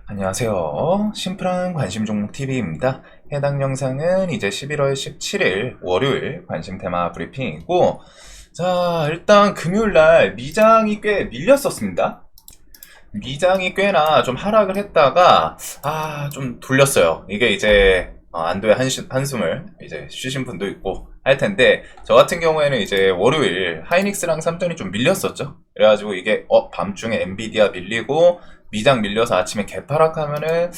안녕하세요. 심플한 관심 종목 TV입니다. 해당 영상은 이제 11월 17일 월요일 관심 테마 브리핑이고, 자, 일단 금요일날 미장이 꽤 밀렸었습니다. 미장이 꽤나 좀 하락을 했다가, 좀 돌렸어요. 이게 이제, 안도의 한숨을 이제 쉬신 분도 있고 할 텐데, 저 같은 경우에는 이제 월요일 하이닉스랑 삼전이 좀 밀렸었죠. 그래가지고 이게, 밤중에 엔비디아 밀리고, 미장 밀려서 아침에 개파락하면은,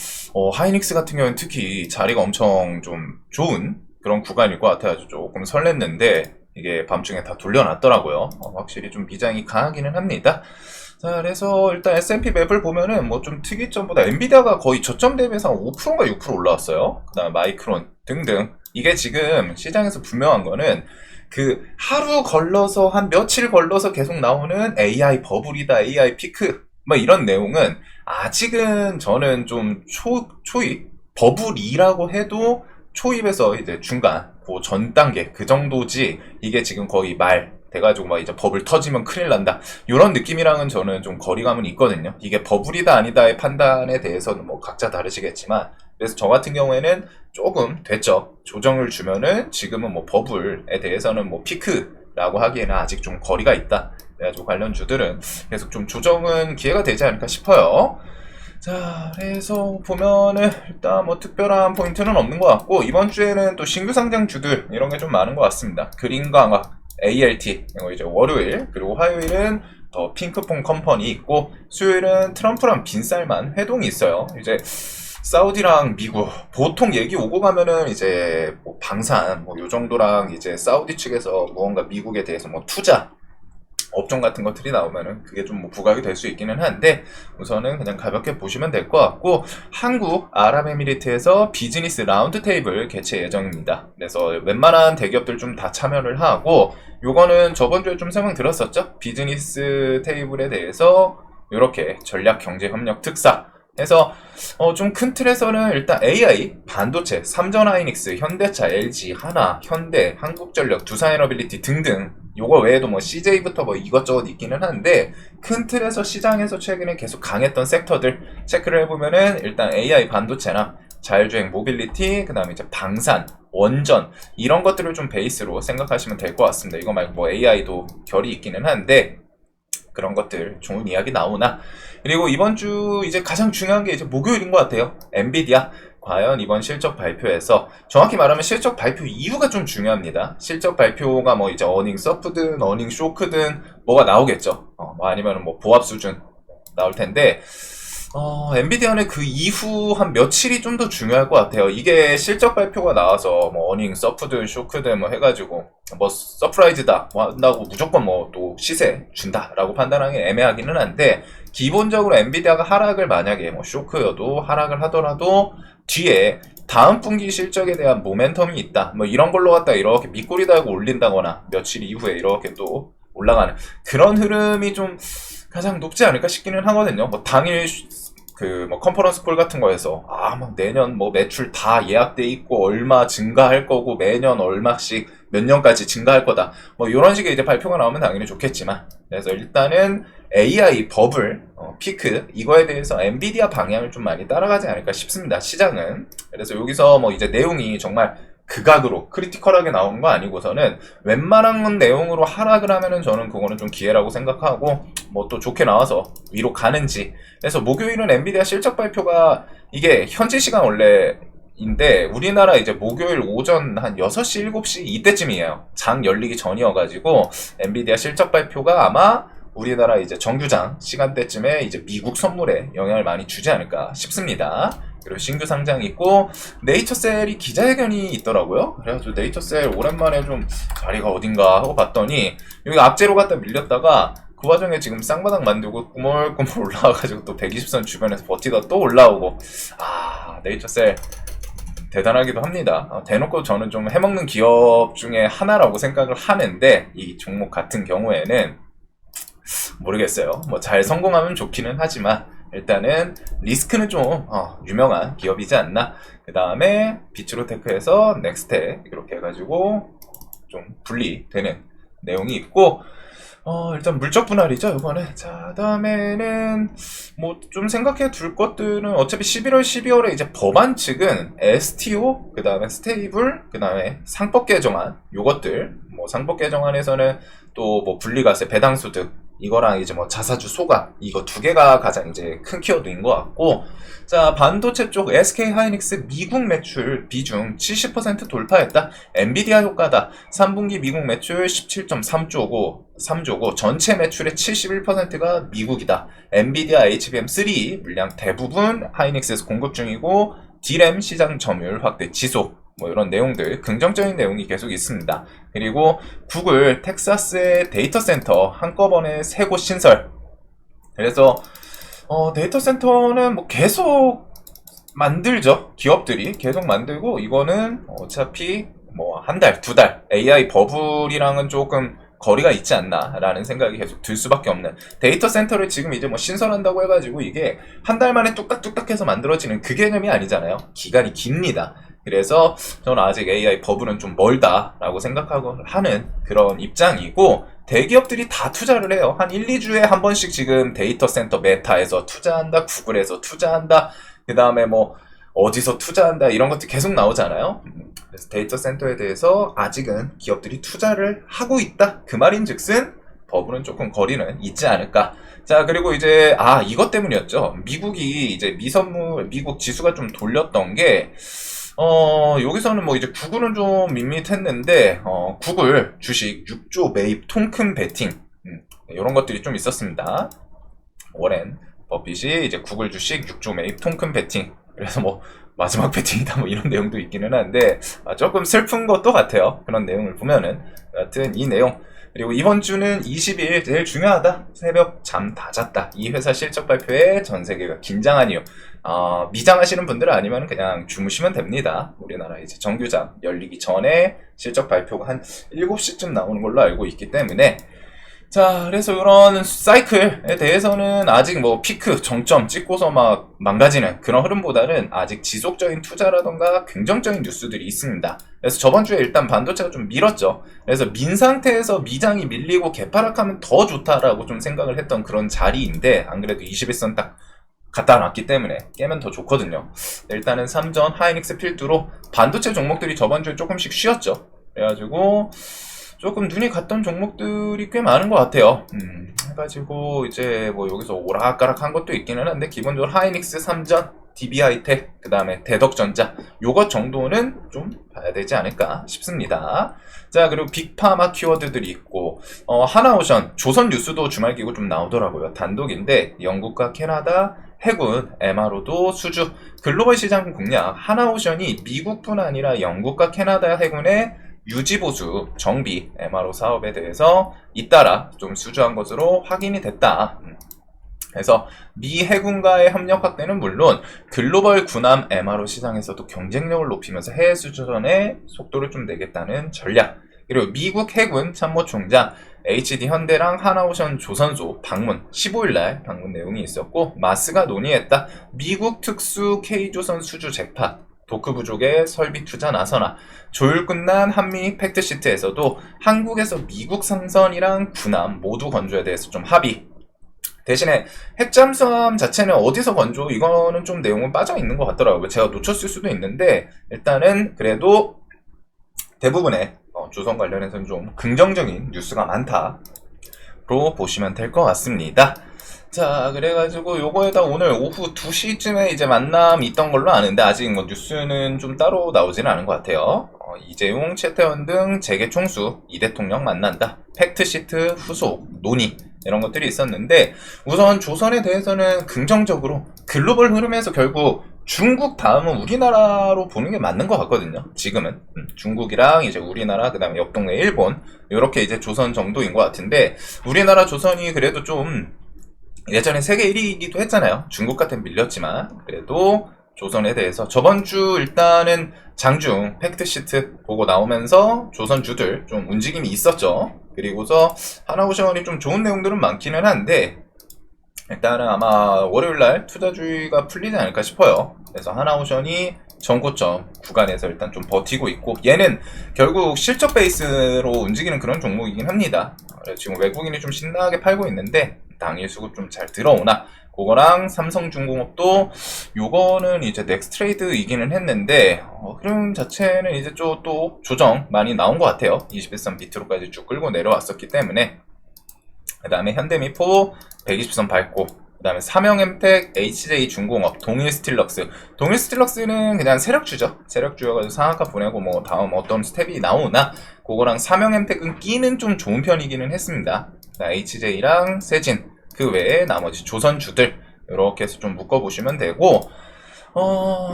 하이닉스 같은 경우는 특히 자리가 엄청 좀 좋은 그런 구간일 것 같아가지고 조금 설렜는데, 이게 밤중에 다 돌려놨더라고요. 확실히 좀 미장이 강하기는 합니다. 자, 그래서 일단 S&P 맵을 보면은 뭐 좀 특이점보다 엔비디아가 거의 저점 대비해서 한 5%인가 6% 올라왔어요. 그 다음에 마이크론 등등. 이게 지금 시장에서 분명한 거는 그 하루 걸러서 한 며칠 걸러서 계속 나오는 AI 버블이다, AI 피크. 뭐 이런 내용은 아직은 저는 좀 초입? 버블이라고 해도 초입에서 이제 중간, 그 전 단계, 그 정도지 이게 지금 거의 말 돼가지고 막 이제 버블 터지면 큰일 난다. 이런 느낌이랑은 저는 좀 거리감은 있거든요. 이게 버블이다 아니다의 판단에 대해서는 뭐 각자 다르시겠지만, 그래서 저 같은 경우에는 조금 됐죠. 조정을 주면은 지금은 뭐 버블에 대해서는 뭐 피크라고 하기에는 아직 좀 거리가 있다. 그래가지고 관련주들은 계속 좀 조정은 기회가 되지 않을까 싶어요. 자, 그래서 보면은 일단 뭐 특별한 포인트는 없는 것 같고, 이번 주에는 또 신규 상장주들 이런 게 좀 많은 것 같습니다. 그린광학, ALT 이거 이제 월요일, 그리고 화요일은 더 핑크퐁 컴퍼니 있고, 수요일은 트럼프랑 빈쌀만 회동이 있어요. 이제 사우디랑 미국 보통 얘기 오고 가면은 이제 뭐 방산 뭐 요 정도랑 이제 사우디 측에서 무언가 미국에 대해서 뭐 투자 업종 같은 것들이 나오면은 그게 좀 뭐 부각이 될 수 있기는 한데, 우선은 그냥 가볍게 보시면 될 것 같고, 한국 아랍에미리트에서 비즈니스 라운드 테이블 개최 예정입니다. 그래서 웬만한 대기업들 좀 다 참여를 하고, 요거는 저번 주에 좀 설명 들었었죠. 비즈니스 테이블에 대해서 이렇게 전략 경제 협력 특사 해서 좀 큰 틀에서는 일단 AI, 반도체, 삼전하이닉스, 현대차, LG, 하나, 현대, 한국전력, 두산에너빌리티 등등, 요거 외에도 뭐 CJ부터 뭐 이것저것 있기는 한데, 큰 틀에서 시장에서 최근에 계속 강했던 섹터들 체크를 해보면은 일단 AI 반도체나 자율주행 모빌리티, 그 다음에 이제 방산, 원전 이런 것들을 좀 베이스로 생각하시면 될 것 같습니다. 이거 말고 뭐 AI도 결이 있기는 한데, 그런 것들 좋은 이야기 나오나. 그리고 이번 주 이제 가장 중요한 게 이제 목요일인 것 같아요. 엔비디아 과연 이번 실적 발표에서, 정확히 말하면 실적 발표 이유가 좀 중요합니다. 실적 발표가 뭐 이제 어닝 서프든 어닝 쇼크든 뭐가 나오겠죠. 뭐 아니면 뭐 보합 수준 나올 텐데, 엔비디아는 그 이후 한 며칠이 좀 더 중요할 것 같아요. 이게 실적 발표가 나와서 뭐 어닝 서프든 쇼크든 뭐 해가지고 뭐 서프라이즈다 뭐 한다고 무조건 뭐 또 시세 준다라고 판단하기 애매하기는 한데, 기본적으로 엔비디아가 하락을 만약에 뭐 쇼크여도 하락을 하더라도 뒤에 다음 분기 실적에 대한 모멘텀이 있다, 뭐 이런 걸로 갖다 이렇게 밑꼬리 달고 올린다거나 며칠 이후에 이렇게 또 올라가는 그런 흐름이 좀 가장 높지 않을까 싶기는 하거든요. 뭐 당일 그 뭐 컨퍼런스 콜 같은 거에서 막 내년 뭐 매출 다 예약돼 있고 얼마 증가할 거고 매년 얼마씩 몇 년까지 증가할 거다, 뭐 이런 식의 이제 발표가 나오면 당연히 좋겠지만, 그래서 일단은 AI 버블 피크 이거에 대해서 엔비디아 방향을 좀 많이 따라가지 않을까 싶습니다, 시장은. 그래서 여기서 뭐 이제 내용이 정말 극악으로 크리티컬하게 나오는 거 아니고서는 웬만한 내용으로 하락을 하면은 저는 그거는 좀 기회라고 생각하고, 뭐 또 좋게 나와서 위로 가는지. 그래서 목요일은 엔비디아 실적 발표가 이게 현지 시간 원래인데, 우리나라 이제 목요일 오전 한 6시 7시 이때쯤이에요. 장 열리기 전이어가지고 엔비디아 실적 발표가 아마 우리나라 이제 정규장 시간대쯤에 이제 미국 선물에 영향을 많이 주지 않을까 싶습니다. 그리고 신규 상장이 있고, 네이처셀이 기자회견이 있더라고요. 그래가지고 네이처셀 오랜만에 좀 자리가 어딘가 하고 봤더니 여기 악재로 갖다 밀렸다가 그 와중에 지금 쌍바닥 만들고 꾸물꾸물 올라와가지고 또 120선 주변에서 버티다 또 올라오고. 네이처셀 대단하기도 합니다. 대놓고 저는 좀 해먹는 기업 중에 하나라고 생각을 하는데, 이 종목 같은 경우에는 모르겠어요. 뭐 잘 성공하면 좋기는 하지만 일단은 리스크는 좀 유명한 기업이지 않나. 그 다음에 비츠로테크에서 넥스텍 이렇게 해가지고 좀 분리되는 내용이 있고, 일단 물적 분할이죠, 이번에. 자, 다음에는, 뭐, 좀 생각해 둘 것들은, 어차피 11월, 12월에 이제 법안 측은 STO, 그 다음에 스테이블, 그 다음에 상법 개정안, 요것들, 뭐, 상법 개정안에서는 또 뭐, 분리과세, 배당소득, 이거랑 이제 뭐, 자사주 소각, 이거 두 개가 가장 이제 큰 키워드인 것 같고, 자, 반도체 쪽 SK 하이닉스 미국 매출 비중 70% 돌파했다. 엔비디아 효과다. 3분기 미국 매출 17.3조고 전체 매출의 71%가 미국이다. 엔비디아 HBM3 물량 대부분 하이닉스에서 공급 중이고 D램 시장 점유율 확대 지속. 뭐 이런 내용들 긍정적인 내용이 계속 있습니다. 그리고 구글 텍사스의 데이터 센터 한꺼번에 3곳 신설. 그래서 데이터 센터는 뭐 계속 만들죠. 기업들이 계속 만들고, 이거는 어차피 뭐 한 달, 두 달, AI 버블이랑은 조금 거리가 있지 않나라는 생각이 계속 들 수밖에 없는, 데이터 센터를 지금 이제 뭐 신설한다고 해가지고 이게 한 달 만에 뚝딱뚝딱 해서 만들어지는 그 개념이 아니잖아요. 기간이 깁니다. 그래서 저는 아직 AI 버블은 좀 멀다라고 생각하고 하는 그런 입장이고, 대기업들이 다 투자를 해요. 한 1, 2주에 한 번씩 지금 데이터 센터 메타에서 투자한다, 구글에서 투자한다, 그 다음에 뭐 어디서 투자한다, 이런 것들 계속 나오잖아요. 그래서 데이터 센터에 대해서 아직은 기업들이 투자를 하고 있다, 그 말인즉슨 버블은 조금 거리는 있지 않을까. 자, 그리고 이제 이것 때문이었죠. 미국이 이제 미국 지수가 좀 돌렸던 게, 여기서는 뭐 이제 구글은 좀 밋밋했는데, 구글 주식 6조 매입 통큰 베팅, 이런 것들이 좀 있었습니다. 워렌 버핏이 이제 구글 주식 6조 매입 통큰 베팅. 그래서 뭐 마지막 베팅이다 뭐 이런 내용도 있기는 한데, 조금 슬픈 것도 같아요. 그런 내용을 보면은. 여하튼 이 내용. 그리고 이번 주는 20일 제일 중요하다. 새벽 잠 다 잤다. 이 회사 실적 발표에 전 세계가 긴장한 이유. 미장하시는 분들은 아니면 그냥 주무시면 됩니다. 우리나라 이제 정규장 열리기 전에 실적 발표가 한 7시쯤 나오는 걸로 알고 있기 때문에. 자, 그래서 이런 사이클에 대해서는 아직 뭐 피크, 정점 찍고서 막 망가지는 그런 흐름보다는 아직 지속적인 투자라던가 긍정적인 뉴스들이 있습니다. 그래서 저번 주에 일단 반도체가 좀 밀었죠. 그래서 민 상태에서 미장이 밀리고 개파락하면 더 좋다라고 좀 생각을 했던 그런 자리인데, 안 그래도 21선 딱 갖다 놨기 때문에 깨면 더 좋거든요. 일단은 3전 하이닉스 필두로 반도체 종목들이 저번 주에 조금씩 쉬었죠. 그래가지고 조금 눈이 갔던 종목들이 꽤 많은 것 같아요. 해가지고 이제 뭐 여기서 오락가락한 것도 있기는 한데, 기본적으로 하이닉스 3전, DB하이텍, 그 다음에 대덕전자, 요것 정도는 좀 봐야 되지 않을까 싶습니다. 자, 그리고 빅파마 키워드들이 있고, 하나오션, 조선 뉴스도 주말 기고 좀 나오더라고요. 단독인데 영국과 캐나다 해군 MRO도 수주, 글로벌 시장 공략, 하나오션이 미국뿐 아니라 영국과 캐나다 해군의 유지보수, 정비, MRO 사업에 대해서 잇따라 좀 수주한 것으로 확인이 됐다. 그래서 미 해군과의 협력 확대는 물론 글로벌 군함 MRO 시장에서도 경쟁력을 높이면서 해외 수주전의 속도를 좀 내겠다는 전략. 그리고 미국 해군 참모총장 HD 현대랑 하나오션 조선소 방문, 15일날 방문 내용이 있었고, 마스가 논의했다. 미국 특수 K조선 수주 잭팟, 도크 부족의 설비 투자 나서나. 조율 끝난 한미 팩트시트에서도 한국에서 미국 상선이랑 군함 모두 건조에 대해서 좀 합의. 대신에 핵잠수함 자체는 어디서 건조, 이거는 좀 내용은 빠져있는 것 같더라고요. 제가 놓쳤을 수도 있는데, 일단은 그래도 대부분의 조선 관련해서는 좀 긍정적인 뉴스가 많다로 보시면 될 것 같습니다. 자, 그래가지고 요거에다 오늘 오후 2시쯤에 이제 만남이 있던 걸로 아는데, 아직 뭐 뉴스는 좀 따로 나오지는 않은 것 같아요. 이재용, 최태원 등 재계 총수, 이 대통령 만난다, 팩트시트 후속 논의, 이런 것들이 있었는데, 우선 조선에 대해서는 긍정적으로 글로벌 흐름에서 결국 중국 다음은 우리나라로 보는 게 맞는 것 같거든요. 지금은 중국이랑 이제 우리나라, 그 다음에 옆 동네 일본, 이렇게 이제 조선 정도인 것 같은데, 우리나라 조선이 그래도 좀 예전에 세계 1위이기도 했잖아요. 중국한테 밀렸지만 그래도 조선에 대해서 저번 주 일단은 장중 팩트시트 보고 나오면서 조선주들 좀 움직임이 있었죠. 그리고서 하나오션이 좀 좋은 내용들은 많기는 한데, 일단은 아마 월요일날 투자주의가 풀리지 않을까 싶어요. 그래서 하나오션이 전고점 구간에서 일단 좀 버티고 있고, 얘는 결국 실적 베이스로 움직이는 그런 종목이긴 합니다. 지금 외국인이 좀 신나게 팔고 있는데 당일 수급 좀 잘 들어오나, 그거랑 삼성중공업도 요거는 이제 넥스트레이드이기는 했는데 흐름 자체는 이제 또 조정 많이 나온 것 같아요. 21선 밑으로까지 쭉 끌고 내려왔었기 때문에. 그 다음에 현대미포 120선 밟고, 그 다음에 삼형엠텍, HJ중공업, 동일스틸럭스. 동일스틸럭스는 그냥 세력주죠. 세력주여가지고 상한가 보내고 뭐 다음 어떤 스텝이 나오나, 그거랑 삼형엠텍은 끼는 좀 좋은 편이기는 했습니다. HJ랑 세진, 그 외에 나머지 조선주들 이렇게 해서 좀 묶어보시면 되고,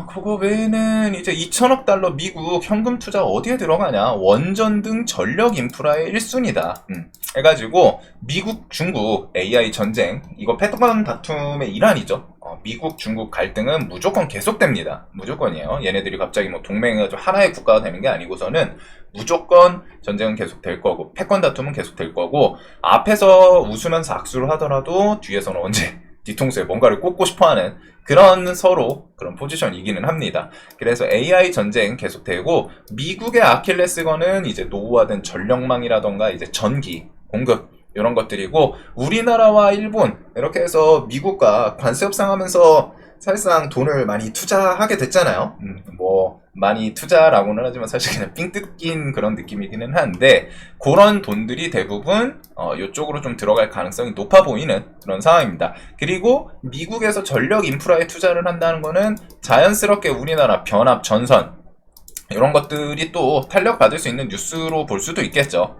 그거 외에는 이제 2천억 달러 미국 현금 투자 어디에 들어가냐? 원전 등 전력 인프라의 1순위다. 해가지고 미국, 중국 AI 전쟁, 이거 패권 다툼의 일환이죠. 미국, 중국 갈등은 무조건 계속됩니다. 무조건이에요. 얘네들이 갑자기 뭐 동맹해가지고 하나의 국가가 되는 게 아니고서는 무조건 전쟁은 계속 될 거고, 패권 다툼은 계속 될 거고, 앞에서 웃으면서 악수를 하더라도 뒤에서는 언제 뒤통수에 뭔가를 꽂고 싶어하는 그런 서로 그런 포지션이기는 합니다. 그래서 AI 전쟁 계속되고, 미국의 아킬레스건은 이제 노후화된 전력망이라던가 이제 전기 공급 이런 것들이고, 우리나라와 일본 이렇게 해서 미국과 관세 협상하면서 사실상 돈을 많이 투자하게 됐잖아요. 뭐 많이 투자라고는 하지만 사실 그냥 삥 뜯긴 그런 느낌이기는 한데, 그런 돈들이 대부분 이쪽으로 좀 들어갈 가능성이 높아 보이는 그런 상황입니다. 그리고 미국에서 전력 인프라에 투자를 한다는 거는 자연스럽게 우리나라 변압, 전선 이런 것들이 또 탄력 받을 수 있는 뉴스로 볼 수도 있겠죠.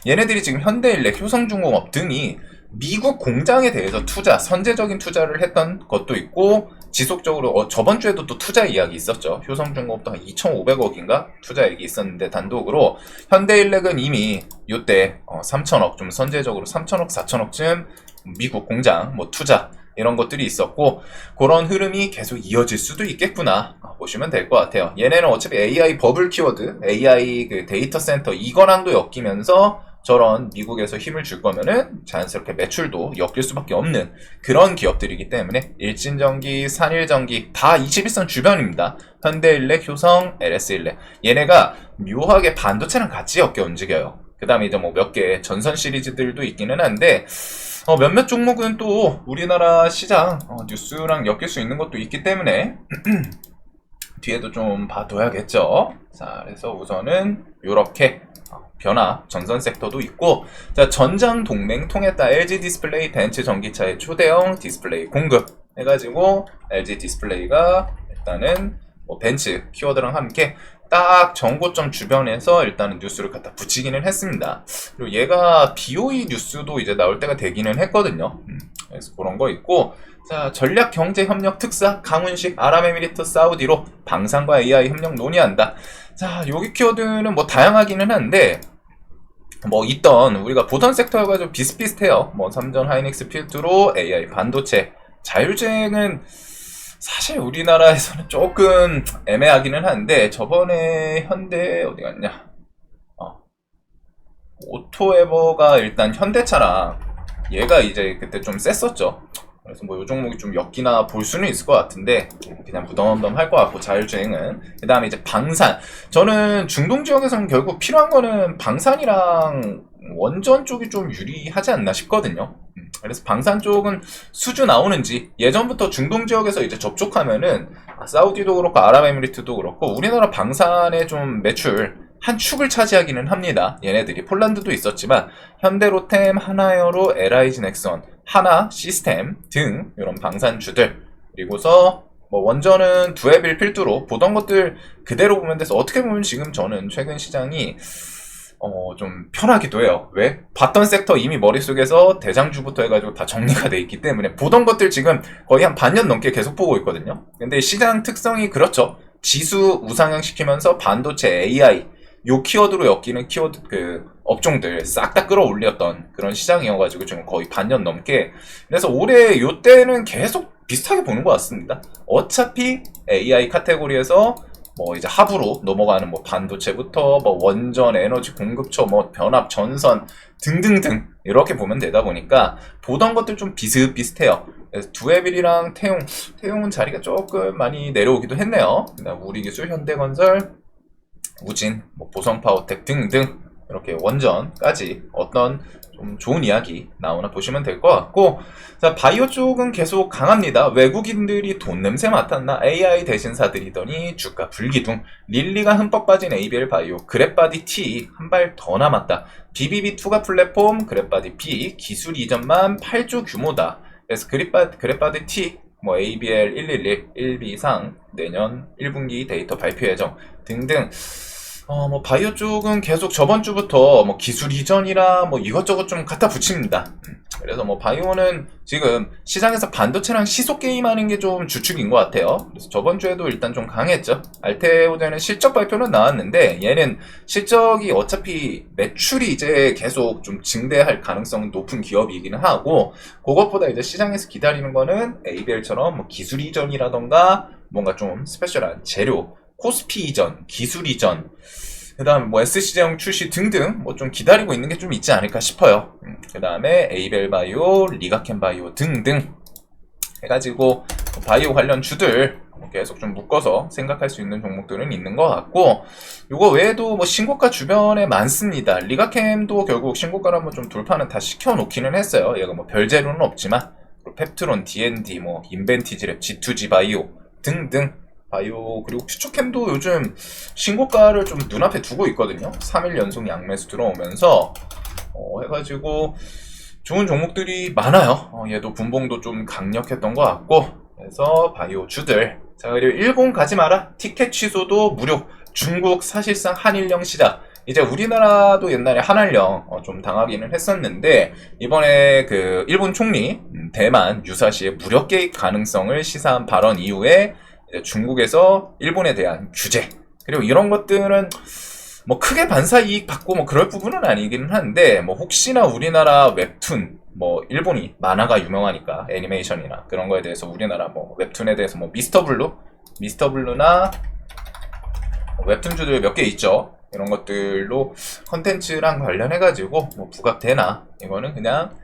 얘네들이 지금 현대일렉, 효성중공업 등이 미국 공장에 대해서 선제적인 투자를 했던 것도 있고, 지속적으로 저번 주에도 또 투자 이야기 있었죠. 효성중공업도 한 2,500억인가 투자 얘기 있었는데 단독으로, 현대일렉은 이미 요때 3천억, 좀 선제적으로 3천억, 4천억쯤 미국 공장 뭐 투자 이런 것들이 있었고, 그런 흐름이 계속 이어질 수도 있겠구나 보시면 될 것 같아요. 얘네는 어차피 AI 버블 키워드, AI 그 데이터 센터 이거랑도 엮이면서 저런 미국에서 힘을 줄 거면은 자연스럽게 매출도 엮일 수밖에 없는 그런 기업들이기 때문에, 일진전기, 산일전기 다 21선 주변입니다. 현대일렉, 효성, LS일렉. 얘네가 묘하게 반도체랑 같이 엮여 움직여요. 그 다음에 이제 뭐 몇 개 전선 시리즈들도 있기는 한데, 몇몇 종목은 또 우리나라 시장 뉴스랑 엮일 수 있는 것도 있기 때문에 뒤에도 좀 봐둬야겠죠. 자, 그래서 우선은 요렇게 변압, 전선 섹터도 있고, 자, 전장 동맹 통했다. LG 디스플레이 벤츠 전기차의 초대형 디스플레이 공급 해가지고, LG 디스플레이가 일단은 뭐 벤츠 키워드랑 함께 딱 정고점 주변에서 일단은 뉴스를 갖다 붙이기는 했습니다. 그리고 얘가 BOE 뉴스도 이제 나올 때가 되기는 했거든요. 그래서 그런 거 있고, 자, 전략경제협력 특사 강훈식 아랍에미리트 사우디로 방산과 AI 협력 논의한다. 자, 여기 키워드는 뭐 다양하기는 한데, 뭐 있던 우리가 보던 섹터가 좀 비슷비슷해요. 뭐 삼전 하이닉스 필두로 AI 반도체, 자율주행은 사실 우리나라에서는 조금 애매하기는 한데, 저번에 현대 어디 갔냐, 오토에버가 일단 현대차랑 얘가 이제 그때 좀 셌었죠. 그래서 뭐 요 종목이 좀 엮이나 볼 수는 있을 것 같은데, 그냥 무덤덤 할 것 같고, 자율주행은. 그 다음에 이제 방산. 저는 중동 지역에서는 결국 필요한 거는 방산이랑 원전 쪽이 좀 유리하지 않나 싶거든요. 그래서 방산 쪽은 수주 나오는지, 예전부터 중동 지역에서 이제 접촉하면은 사우디도 그렇고 아랍에미리트도 그렇고 우리나라 방산의 좀 매출 한 축을 차지하기는 합니다. 얘네들이 폴란드도 있었지만 현대로템, 하나여로, LIG 넥선, 하나 시스템 등 이런 방산주들, 그리고서 뭐 원전은 두에빌 필두로 보던 것들 그대로 보면 돼서, 어떻게 보면 지금 저는 최근 시장이 좀 편하기도 해요. 왜? 봤던 섹터 이미 머릿속에서 대장주부터 해가지고 다 정리가 돼 있기 때문에 보던 것들 지금 거의 한 반년 넘게 계속 보고 있거든요. 근데 시장 특성이 그렇죠. 지수 우상향 시키면서 반도체, AI 요 키워드로 엮이는 키워드 그 업종들 싹 다 끌어올렸던 그런 시장이어가지고 지금 거의 반년 넘게. 그래서 올해 요 때는 계속 비슷하게 보는 것 같습니다. 어차피 AI 카테고리에서 뭐 이제 합으로 넘어가는 뭐 반도체부터 뭐 원전, 에너지 공급처, 뭐 변압, 전선 등등등 이렇게 보면 되다 보니까 보던 것들 좀 비슷비슷해요. 그래서 두에빌이랑 태용은 자리가 조금 많이 내려오기도 했네요. 그다음 우리기술, 현대건설, 우진, 뭐 보성파워텍 등등 이렇게 원전까지 어떤 좀 좋은 이야기 나오나 보시면 될 것 같고, 자, 바이오 쪽은 계속 강합니다. 외국인들이 돈 냄새 맡았나 AI 대신사들이더니 주가 불기둥. 릴리가 흠뻑 빠진 ABL 바이오, 그랩바디 T 한 발 더 남았다. BBB 투가 플랫폼, 그랩바디 B 기술 이전만 8조 규모다. 그래서 그랩바디 T 뭐 ABL 111, 1비상 내년 1분기 데이터 발표 예정 등등. 뭐 바이오 쪽은 계속 저번 주부터 뭐 기술 이전이라 뭐 이것저것 좀 갖다 붙입니다. 그래서 뭐 바이오는 지금 시장에서 반도체랑 시속 게임하는 게 좀 주축인 것 같아요. 그래서 저번 주에도 일단 좀 강했죠. 알테오제는 실적 발표는 나왔는데 얘는 실적이 어차피 매출이 이제 계속 좀 증대할 가능성 높은 기업이기는 하고, 그것보다 이제 시장에서 기다리는 거는 ABL처럼 뭐 기술 이전이라던가 뭔가 좀 스페셜한 재료, 코스피 이전, 기술 이전, 그 다음 뭐 SC제형 출시 등등 뭐 좀 기다리고 있는 게 좀 있지 않을까 싶어요. 그 다음에 에이벨 바이오, 리가켄 바이오 등등 해가지고 바이오 관련 주들 계속 좀 묶어서 생각할 수 있는 종목들은 있는 것 같고, 요거 외에도 뭐 신고가 주변에 많습니다. 리가캠도 결국 신고가를 한번 좀 돌파는 다 시켜놓기는 했어요. 얘가 뭐 별재료는 없지만 펩트론, D&D, 뭐 인벤티지랩, G2G 바이오 등등 바이오, 그리고 퓨처캠도 요즘 신고가를 좀 눈앞에 두고 있거든요. 3일 연속 양매수 들어오면서 해가지고 좋은 종목들이 많아요. 얘도 분봉도 좀 강력했던 것 같고, 그래서 바이오 주들. 자, 그리고 일본 가지 마라. 티켓 취소도 무료. 중국 사실상 한일령 시작. 이제 우리나라도 옛날에 한일령 좀 당하기는 했었는데, 이번에 그 일본 총리 대만 유사시의 무력 개입 가능성을 시사한 발언 이후에 이제 중국에서 일본에 대한 규제, 그리고 이런 것들은 뭐 크게 반사 이익 받고 뭐 그럴 부분은 아니기는 한데, 뭐 혹시나 우리나라 웹툰, 뭐 일본이 만화가 유명하니까 애니메이션이나 그런 거에 대해서 우리나라 뭐 웹툰에 대해서 뭐 미스터 블루나 웹툰주들 몇 개 있죠. 이런 것들로 컨텐츠랑 관련해가지고 뭐 부각되나, 이거는 그냥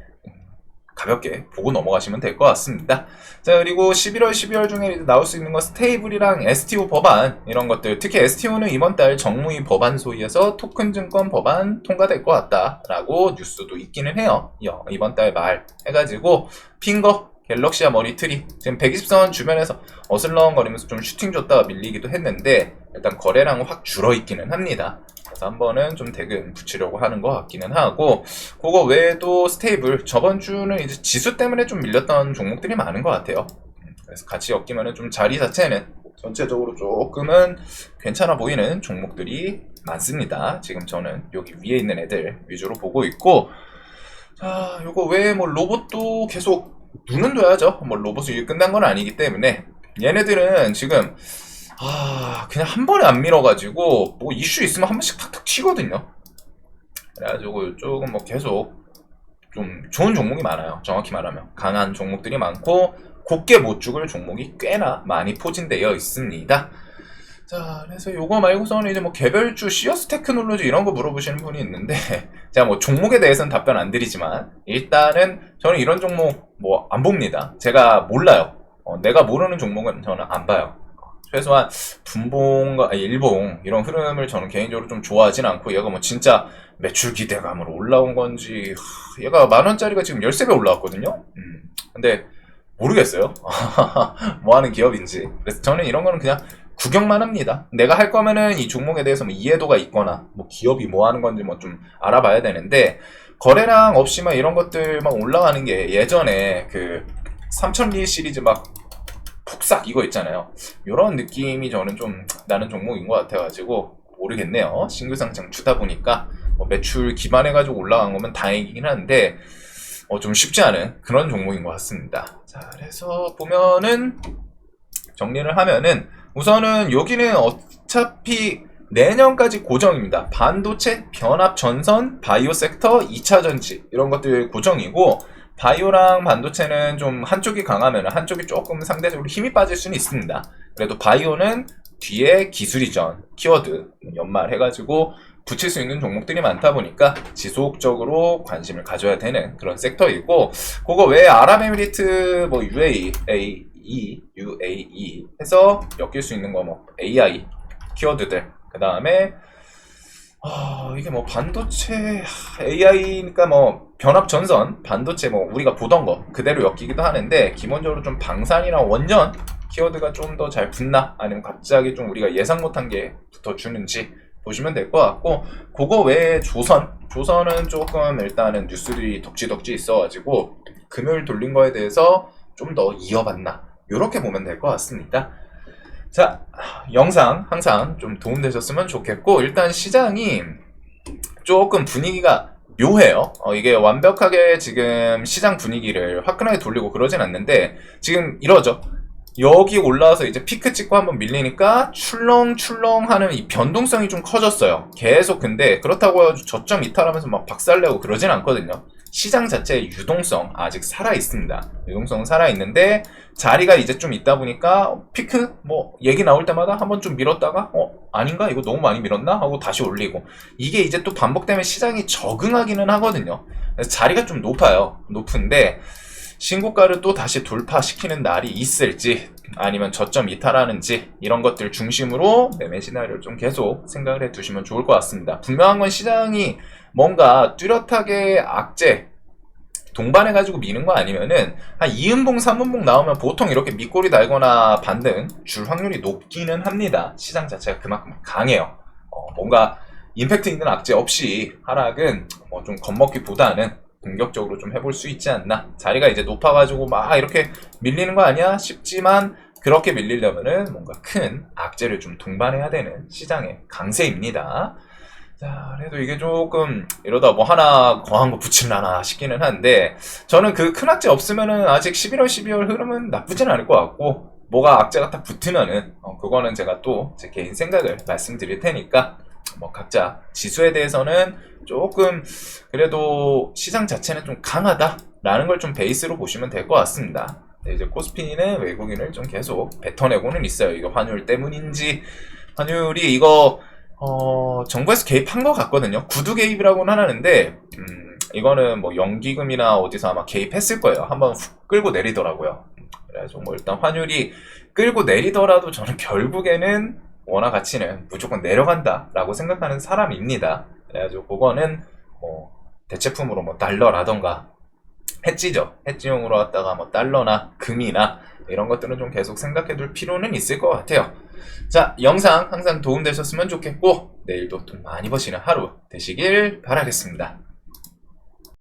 가볍게 보고 넘어가시면 될 것 같습니다. 자, 그리고 11월, 12월 중에 나올 수 있는 거 스테이블이랑 STO 법안, 이런 것들. 특히 STO는 이번 달 정무위 법안 소위에서 토큰 증권 법안 통과될 것 같다라고 뉴스도 있기는 해요. 이번 달 말 해가지고 핑거, 갤럭시아 머니트리 지금 120선 주변에서 어슬렁거리면서 좀 슈팅 줬다가 밀리기도 했는데, 일단 거래량은 확 줄어있기는 합니다. 그래서 한번은 좀 대금 붙이려고 하는 것 같기는 하고, 그거 외에도 스테이블, 저번 주는 이제 지수 때문에 좀 밀렸던 종목들이 많은 것 같아요. 그래서 같이 엮이면은 좀 자리 자체는 전체적으로 조금은 괜찮아 보이는 종목들이 많습니다. 지금 저는 여기 위에 있는 애들 위주로 보고 있고, 자, 요거 외에 뭐 로봇도 계속 눈은 둬야죠. 뭐 로봇이 끝난 건 아니기 때문에. 얘네들은 지금 그냥 한 번에 안 밀어가지고 뭐 이슈 있으면 한 번씩 탁탁 튀거든요. 그래가지고 이쪽은 뭐 계속 좀 좋은 종목이 많아요. 정확히 말하면 강한 종목들이 많고 곱게 못 죽을 종목이 꽤나 많이 포진되어 있습니다. 자, 그래서 요거 말고서는 이제 뭐 개별주 시어스 테크놀로지 이런 거 물어보시는 분이 있는데, 제가 뭐 종목에 대해서는 답변 안 드리지만 일단은 저는 이런 종목 뭐 안 봅니다. 제가 몰라요. 내가 모르는 종목은 저는 안 봐요. 최소한 분봉과 일봉 이런 흐름을 저는 개인적으로 좀 좋아하진 않고, 얘가 뭐 진짜 매출 기대감으로 올라온 건지, 얘가 10,000원짜리가 지금 13배 올라왔거든요. 근데 모르겠어요. 뭐 하는 기업인지. 그래서 저는 이런 거는 그냥 구경만 합니다. 내가 할 거면은 이 종목에 대해서 뭐 이해도가 있거나 뭐 기업이 뭐 하는 건지 뭐 좀 알아봐야 되는데, 거래량 없이 막 이런 것들 막 올라가는 게 예전에 그 3000리 시리즈 막 폭삭 이거 있잖아요. 이런 느낌이 저는 좀 나는 종목인 것 같아가지고 모르겠네요. 신규 상장 주다 보니까 뭐 매출 기반해가지고 올라간 거면 다행이긴 한데 좀 쉽지 않은 그런 종목인 것 같습니다. 자, 그래서 보면은 정리를 하면은 우선은 여기는 어차피 내년까지 고정입니다. 반도체, 변압, 전선, 바이오 섹터, 2차 전지 이런 것들 고정이고, 바이오랑 반도체는 좀 한쪽이 강하면 한쪽이 조금 상대적으로 힘이 빠질 수는 있습니다. 그래도 바이오는 뒤에 기술 이전, 키워드 연말 해가지고 붙일 수 있는 종목들이 많다 보니까 지속적으로 관심을 가져야 되는 그런 섹터이고, 그거 외에 아랍에미리트, 뭐 UAE 해서 엮일 수 있는 거 뭐 AI 키워드들, 그 다음에 이게 뭐 반도체 AI니까 뭐 변압 전선 반도체 뭐 우리가 보던 거 그대로 엮이기도 하는데, 기본적으로 좀 방산이랑 원전 키워드가 좀 더 잘 붙나, 아니면 갑자기 좀 우리가 예상 못한 게 붙어주는지 보시면 될 것 같고, 그거 외에 조선은 조금 일단은 뉴스들이 덕지덕지 있어가지고 금요일 돌린 거에 대해서 좀 더 이어봤나, 이렇게 보면 될 것 같습니다. 자, 영상 항상 좀 도움되셨으면 좋겠고, 일단 시장이 조금 분위기가 묘해요. 이게 완벽하게 지금 시장 분위기를 화끈하게 돌리고 그러진 않는데, 지금 이러죠. 여기 올라와서 이제 피크 찍고 한번 밀리니까 출렁출렁 하는 이 변동성이 좀 커졌어요. 계속. 근데 그렇다고 해서 저점 이탈하면서 막 박살내고 그러진 않거든요. 시장 자체의 유동성 아직 살아있습니다. 유동성은 살아있는데, 자리가 이제 좀 있다 보니까 피크 뭐 얘기 나올 때마다 한번 좀 밀었다가 아닌가? 이거 너무 많이 밀었나? 하고 다시 올리고, 이게 이제 또 반복되면 시장이 적응하기는 하거든요. 그래서 자리가 좀 높은데 신고가를 또 다시 돌파시키는 날이 있을지, 아니면 저점 이탈하는지, 이런 것들 중심으로 매매 시나리오를 좀 계속 생각을 해 두시면 좋을 것 같습니다. 분명한 건 시장이 뭔가 뚜렷하게 악재 동반해가지고 미는 거 아니면은 한 2음봉, 3음봉 나오면 보통 이렇게 밑꼬리 달거나 반등 줄 확률이 높기는 합니다. 시장 자체가 그만큼 강해요. 뭔가 임팩트 있는 악재 없이 하락은 뭐 좀 겁먹기보다는 공격적으로 좀 해볼 수 있지 않나. 자리가 이제 높아가지고 막 이렇게 밀리는 거 아니야 싶지만, 그렇게 밀리려면은 뭔가 큰 악재를 좀 동반해야 되는 시장의 강세입니다. 자, 그래도 이게 조금 이러다 뭐 하나 거한 거 붙일라나 싶기는 한데, 저는 그 큰 악재 없으면은 아직 11월, 12월 흐름은 나쁘진 않을 것 같고, 뭐가 악재가 딱 붙으면은 그거는 제가 또 제 개인 생각을 말씀드릴 테니까, 뭐 각자 지수에 대해서는 조금 그래도 시장 자체는 좀 강하다라는 걸 좀 베이스로 보시면 될 것 같습니다. 이제 코스피는 외국인을 좀 계속 뱉어내고는 있어요. 이거 환율 때문인지, 환율이 이거 정부에서 개입한 것 같거든요. 구두 개입이라고는 하는데, 이거는 뭐 연기금이나 어디서 아마 개입했을 거예요. 한번 훅 끌고 내리더라고요. 그래가지고 뭐 일단 환율이 끌고 내리더라도 저는 결국에는 원화 가치는 무조건 내려간다라고 생각하는 사람입니다. 그래가지고 그거는 뭐 대체품으로 뭐 달러라던가 해지죠. 해지용으로 갖다가 뭐 달러나 금이나 이런 것들은 좀 계속 생각해 둘 필요는 있을 것 같아요. 자, 영상 항상 도움되셨으면 좋겠고, 내일도 돈 많이 버시는 하루 되시길 바라겠습니다.